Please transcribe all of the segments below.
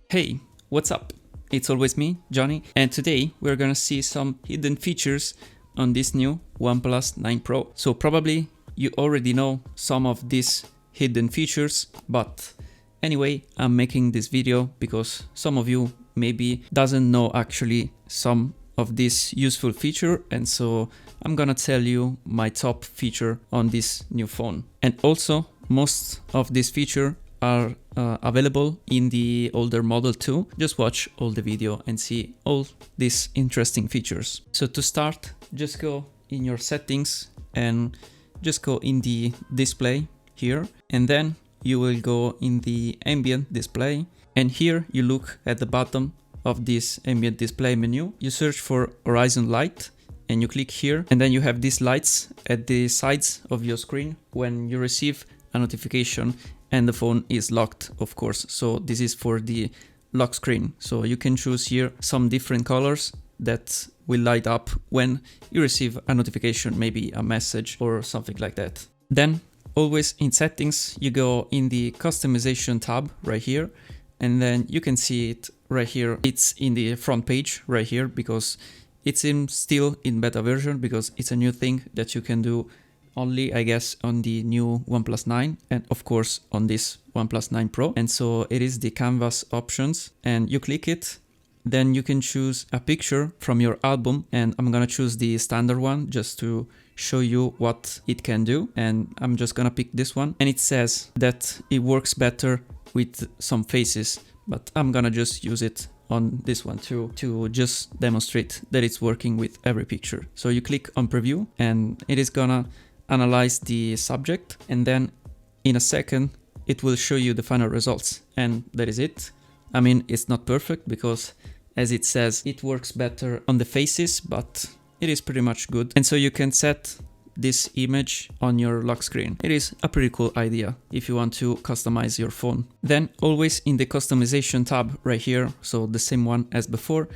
Hey, what's up? It's always me, Johnny, and today we're gonna see some hidden features on this new OnePlus 9 Pro. So probably you already know some of these hidden features, but anyway, I'm making this video because some of you maybe doesn't know actually some of this useful feature, and so I'm gonna tell you my top feature on this new phone. And also, most of this feature are available in the older model too. Just watch all the video and see all these interesting features. So to start, just go in your settings and just go in the display here, and then you will go in the ambient display, and here you look at the bottom of this ambient display menu. You search for horizon light and you click here, and then you have these lights at the sides of your screen when you receive a notification and the phone is locked, of course. So this is for the lock screen. So you can choose here some different colors that will light up when you receive a notification, maybe a message or something like that. Then always in settings, you go in the customization tab right here, and then you can see it right here. It's in the front page right here because it's still in beta version, because it's a new thing that you can do only, I guess, on the new OnePlus 9 and of course on this OnePlus 9 Pro. And so it is the canvas options, and you click it, then you can choose a picture from your album, and I'm gonna choose the standard one just to show you what it can do, and I'm just gonna pick this one. And it says that it works better with some faces, but I'm gonna just use it on this one too to just demonstrate that it's working with every picture. So you click on preview and it is gonna analyze the subject, and then in a second it will show you the final results, and that is it. I mean, it's not perfect because, as it says, it works better on the faces, but it is pretty much good. And so you can set this image on your lock screen. It is a pretty cool idea if you want to customize your phone. Then always in the customization tab right here, so the same one as before,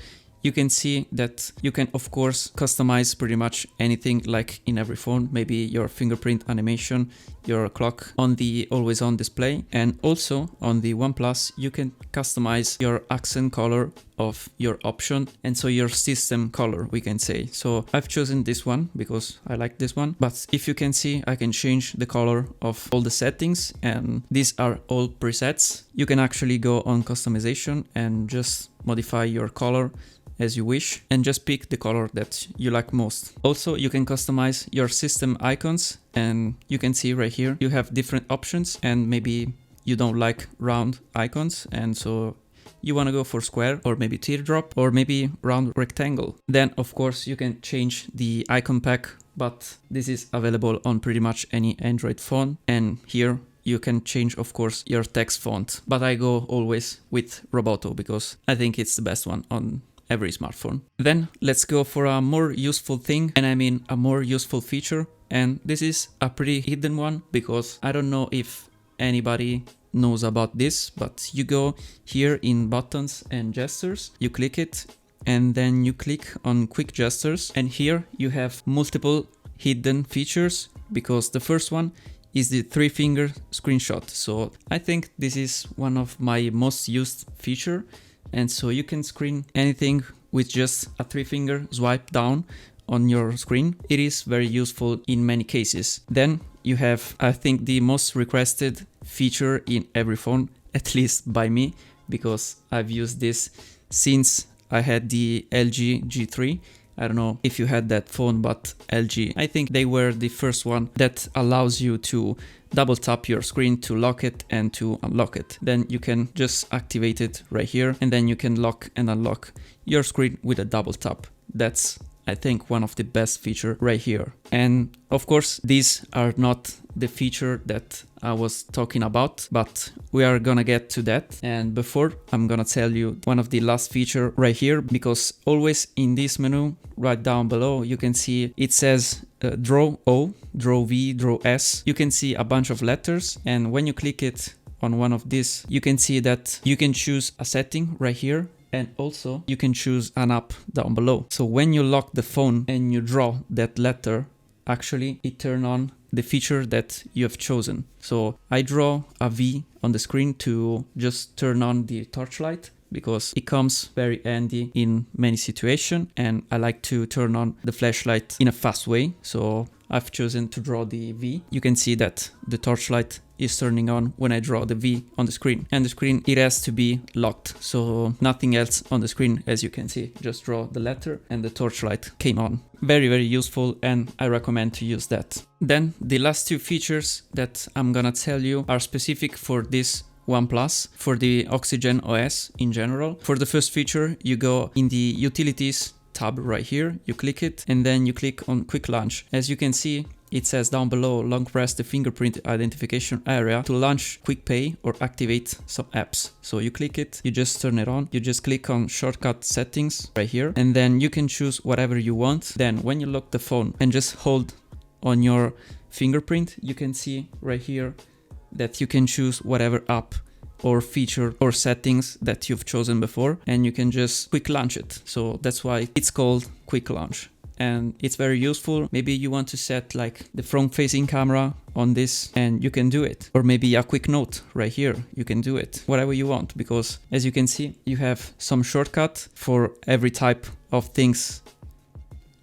you can see that you can of course customize pretty much anything like in every phone, maybe your fingerprint animation, your clock on the always on display, and also on the OnePlus you can customize your accent color of your option, and so your system color, we can say. So I've chosen this one because I like this one, but if you can see, I can change the color of all the settings, and these are all presets. You can actually go on customization and just modify your color as you wish and just pick the color that you like most. Also, you can customize your system icons, and you can see right here you have different options, and maybe you don't like round icons and so you want to go for square or maybe teardrop or maybe round rectangle. Then of course you can change the icon pack, but this is available on pretty much any Android phone, and here you can change of course your text font, but I go always with Roboto because I think it's the best one on every smartphone. Then let's go for a more useful thing, and I mean a more useful feature, and this is a pretty hidden one because I don't know if anybody knows about this, but you go here in buttons and gestures, you click it, and then you click on quick gestures, and here you have multiple hidden features, because the first one is the 3-finger screenshot. So I think this is one of my most used feature, and so you can screen anything with just a 3-finger swipe down on your screen. It is very useful in many cases. Then you have, I think, the most requested feature in every phone, at least by me, because I've used this since I had the LG G3. I don't know if you had that phone, but LG, I think they were the first one that allows you to double tap your screen to lock it and to unlock it. Then you can just activate it right here, and then you can lock and unlock your screen with a double tap. That's, I think, one of the best feature right here. And of course, these are not the feature that I was talking about, but we are gonna get to that. And before, I'm gonna tell you one of the last feature right here, because always in this menu right down below, you can see it says draw O, draw V, draw S. You can see a bunch of letters, and when you click it on one of these, you can see that you can choose a setting right here, and also you can choose an app down below. So when you lock the phone and you draw that letter, actually it turns on the feature that you have chosen. So I draw a V on the screen to just turn on the torchlight, because it comes very handy in many situations, and I like to turn on the flashlight in a fast way. So I've chosen to draw the V. You can see that the torchlight is turning on when I draw the V on the screen, and the screen, it has to be locked, so nothing else on the screen, as you can see. Just draw the letter and the torchlight came on. Very, very useful, and I recommend to use that. Then the last two features that I'm gonna tell you are specific for this OnePlus, for the Oxygen OS in general. For the first feature, you go in the Utilities tab right here, you click it, and then you click on Quick Launch. As you can see, it says down below, long press the fingerprint identification area to launch Quick Pay or activate some apps. So you click it, you just turn it on, you just click on shortcut settings right here, and then you can choose whatever you want. Then when you lock the phone and just hold on your fingerprint, you can see right here that you can choose whatever app or feature or settings that you've chosen before, and you can just quick launch it. So that's why it's called Quick Launch. And it's very useful. Maybe you want to set like the front facing camera on this, and you can do it. Or maybe a quick note right here, you can do it. Whatever you want, because as you can see, you have some shortcut for every type of things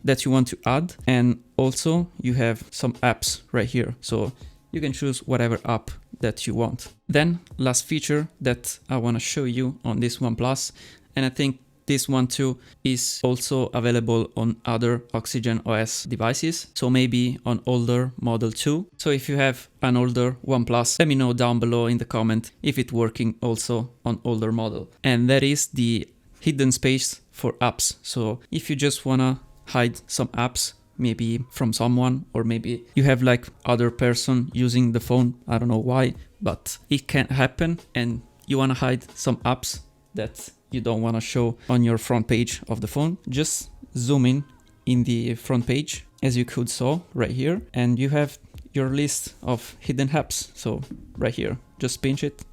that you want to add. And also you have some apps right here. So you can choose whatever app that you want. Then last feature that I want to show you on this OnePlus, and I think this one too is also available on other Oxygen OS devices, so maybe on older model too. So if you have an older OnePlus, let me know down below in the comment if it's working also on older model. And that is the hidden space for apps. So if you just wanna hide some apps, maybe from someone, or maybe you have like other person using the phone, I don't know why, but it can happen, and you wanna hide some apps that you don't want to show on your front page of the phone, just zoom in the front page, as you could saw right here, and you have your list of hidden apps. So right here, just pinch it,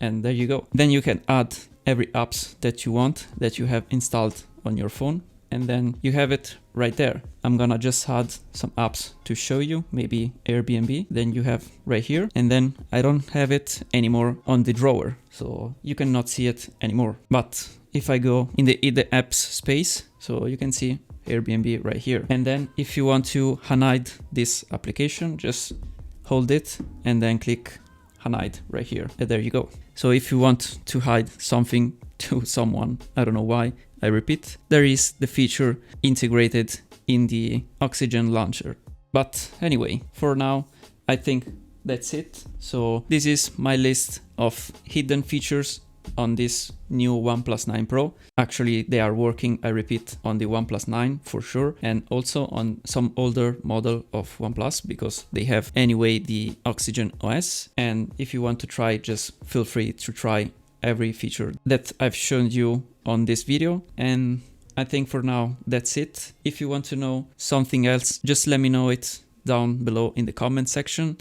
and there you go. Then you can add every apps that you want, that you have installed on your phone, and then you have it right there. I'm gonna just add some apps to show you, maybe Airbnb, then you have right here, and then I don't have it anymore on the drawer, so you cannot see it anymore. But if I go in the apps space, so you can see Airbnb right here. And then if you want to hide this application, just hold it and then click hide right here, and there you go. So if you want to hide something to someone, I don't know why, I repeat, there is the feature integrated in the Oxygen launcher. But anyway, for now, I think that's it. So this is my list of hidden features on this new OnePlus 9 Pro. Actually, they are working, I repeat, on the OnePlus 9 for sure, and also on some older model of OnePlus, because they have anyway the Oxygen OS. And if you want to try, just feel free to try every feature that I've shown you on this video. And I think for now that's it. If you want to know something else, just let me know it down below in the comment section.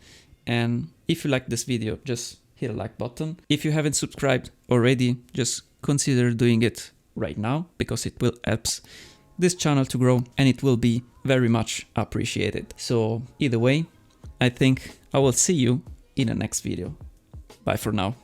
And if you like this video, just hit a like button. If you haven't subscribed already, just consider doing it right now, because it will help this channel to grow, and it will be very much appreciated. So either way, I think I will see you in the next video. Bye for now.